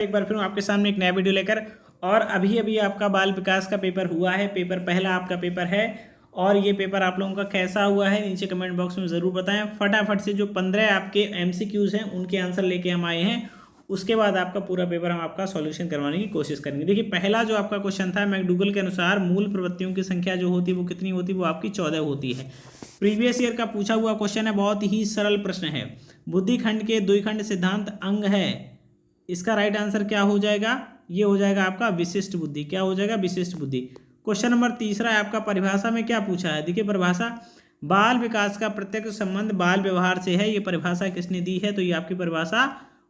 एक बार फिर आपके सामने एक नया वीडियो लेकर। और अभी अभी आपका बाल विकास का पेपर हुआ है, पेपर पहला आपका पेपर है। और ये पेपर आप लोगों का कैसा हुआ है नीचे कमेंट बॉक्स में ज़रूर बताएं। फटाफट से जो 15 आपके एमसीक्यूज़ हैं उनके आंसर लेके हम आए हैं। उसके बाद आपका पूरा पेपर हम आपका सॉल्यूशन करवाने की कोशिश करेंगे। देखिए पहला जो आपका क्वेश्चन था, मैकडूगल के अनुसार मूल प्रवृत्तियों की संख्या जो होती है वो कितनी होती है, वो आपकी 14 होती है। प्रीवियस ईयर का पूछा हुआ क्वेश्चन है, बहुत ही सरल प्रश्न है। बुद्धिखंड के द्विखंड सिद्धांत अंग है, इसका राइट आंसर क्या हो जाएगा, ये हो जाएगा आपका विशिष्ट बुद्धि। क्या हो जाएगा, विशिष्ट बुद्धि। क्वेश्चन नंबर तीसरा है आपका, परिभाषा में क्या पूछा है। देखिए परिभाषा, बाल विकास का प्रत्यक्ष संबंध बाल व्यवहार से है। ये परिभाषा किसने दी है, तो ये आपकी परिभाषा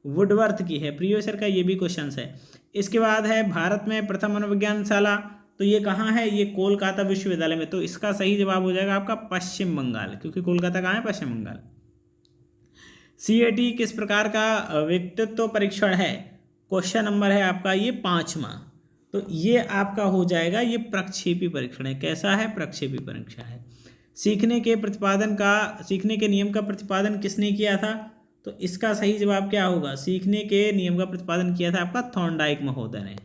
वुडवर्थ की है। प्रीवियस ईयर का ये भी क्वेश्चन है। इसके बाद है भारत में प्रथम मनोविज्ञानशाला, तो ये कहाँ है, ये कोलकाता विश्वविद्यालय में। तो इसका सही जवाब हो जाएगा आपका पश्चिम बंगाल, क्योंकि कोलकाता कहाँ है, पश्चिम बंगाल। सीएटी किस प्रकार का व्यक्तित्व परीक्षण है। क्वेश्चन नंबर है आपका ये 5वां। तो ये आपका हो जाएगा, ये प्रक्षेपी परीक्षण है। कैसा है, प्रक्षेपी परीक्षण है। सीखने के नियम का प्रतिपादन किसने किया था, तो इसका सही जवाब क्या होगा, सीखने के नियम का प्रतिपादन किया था आपका थॉर्नडाइक महोदय ने।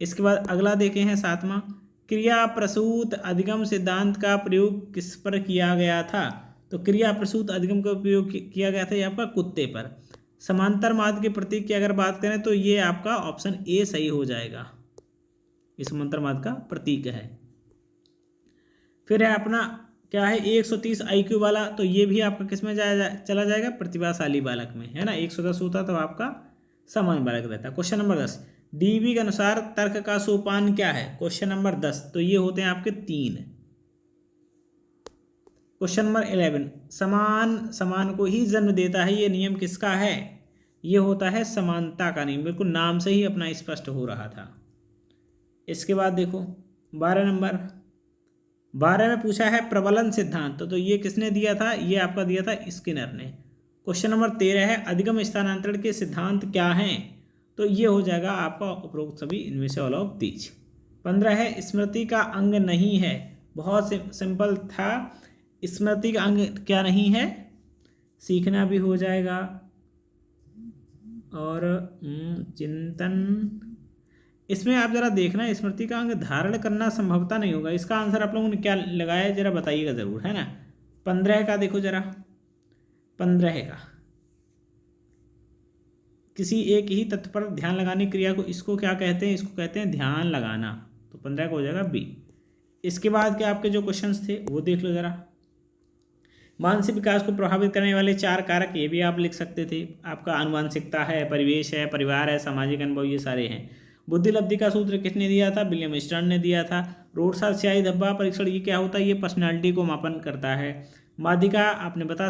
इसके बाद अगला देखे हैं 7वां, क्रिया प्रसूत अधिगम सिद्धांत का प्रयोग किस पर किया गया था। तो क्रिया प्रसूत अधिगम का उपयोग किया गया था ये आपका कुत्ते पर। समांतर मार्ग के प्रतीक की अगर बात करें तो ये आपका ऑप्शन ए सही हो जाएगा, ये समांतर मार्ग का प्रतीक है। फिर है अपना क्या है, 130 IQ वाला, तो ये भी आपका किस में चला जाएगा, प्रतिभाशाली बालक में, है ना। 110 होता तो आपका सामान्य बालक रहता। क्वेश्चन नंबर 10, डीबी के अनुसार तर्क का सोपान क्या है। क्वेश्चन नंबर 10, तो ये होते हैं आपके 3। क्वेश्चन नंबर 11, समान को ही जन्म देता है, ये नियम किसका है, ये होता है समानता का नियम। बिल्कुल नाम से ही अपना स्पष्ट हो रहा था। इसके बाद देखो 12 नंबर, 12 में पूछा है प्रबलन सिद्धांत, तो ये किसने दिया था, ये आपका दिया था स्किनर ने। क्वेश्चन नंबर 13 है अधिगम स्थानांतरण के सिद्धांत क्या हैं, तो ये हो जाएगा आपका उपरोक्त सभी इनमें से ऑल ऑफ दीज। 15 है स्मृति का अंग नहीं है, बहुत सिंपल था। स्मृति का अंग क्या नहीं है, सीखना भी हो जाएगा और चिंतन। इसमें आप जरा देखना, स्मृति का अंग धारण करना संभवता नहीं होगा। इसका आंसर आप लोगों ने क्या लगाया है जरा बताइएगा जरूर, है ना। 15 का देखो जरा, 15 का किसी एक ही तत्व पर ध्यान लगाने क्रिया को इसको क्या कहते हैं, इसको कहते हैं ध्यान लगाना। तो 15 का हो जाएगा बी। इसके बाद के आपके जो क्वेश्चंस थे वो देख लो जरा। मानसिक विकास को प्रभावित करने वाले 4 कारक, ये भी आप लिख सकते थे। आपका आनुवांशिकता है, परिवेश है, परिवार है, सामाजिक अनुभव, ये सारे हैं। बुद्धिलब्धि का सूत्र किसने दिया था, विलियम स्टर्न ने दिया था। रोडसा स्याही धब्बा परीक्षण ये क्या होता है, ये पर्सनैलिटी को मापन करता है। माध्यिका आपने बता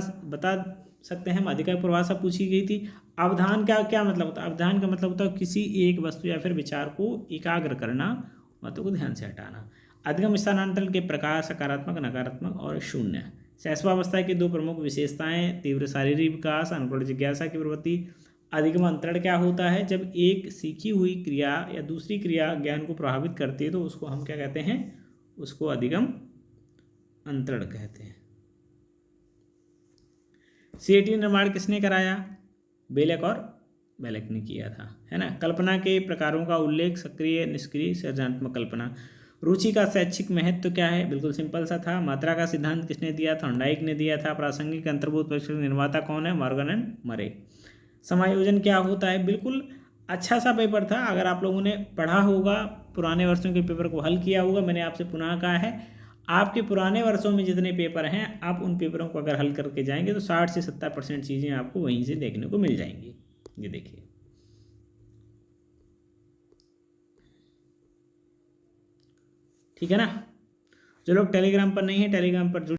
सकते हैं, माध्यिका की परिभाषा पूछी गई थी। अवधान का क्या मतलब होता है, अवधान का मतलब होता है किसी एक वस्तु या फिर विचार को एकाग्र करना, मतलब को ध्यान से हटाना। अधिगम स्थानांतरण के प्रकार सकारात्मक, नकारात्मक और शून्य। शैशवावस्था की 2 प्रमुख विशेषताएं, तीव्र शारीरिक विकास, अनुकूल जिज्ञासा की प्रवृत्ति। अधिगम अंतरण क्या होता है, जब एक सीखी हुई क्रिया या दूसरी क्रिया ज्ञान को प्रभावित करती है तो उसको हम क्या कहते हैं, उसको अधिगम अंतरण कहते हैं। सीएटी निर्माण किसने कराया, बेलेक और बेलेक ने किया था, है ना। कल्पना के प्रकारों का उल्लेख, सक्रिय, निष्क्रिय, सृजनात्मक कल्पना। रुचि का शैक्षिक महत्व क्या है, बिल्कुल सिंपल सा था। मात्रा का सिद्धांत किसने दिया, थॉर्नडाइक ने दिया था। प्रासंगिक अंतर्भूत परीक्षण निर्माता कौन है, मॉर्गन एंड मरे। समायोजन क्या होता है, बिल्कुल अच्छा सा पेपर था। अगर आप लोगों ने पढ़ा होगा, पुराने वर्षों के पेपर को हल किया होगा, मैंने आपसे पुनः कहा है आपके पुराने वर्षों में जितने पेपर हैं आप उन पेपरों को अगर हल करके जाएंगे तो 60 से 70% चीज़ें आपको वहीं से देखने को मिल जाएंगी। ये देखिए, ठीक है ना। जो लोग टेलीग्राम पर नहीं है, टेलीग्राम पर जुड़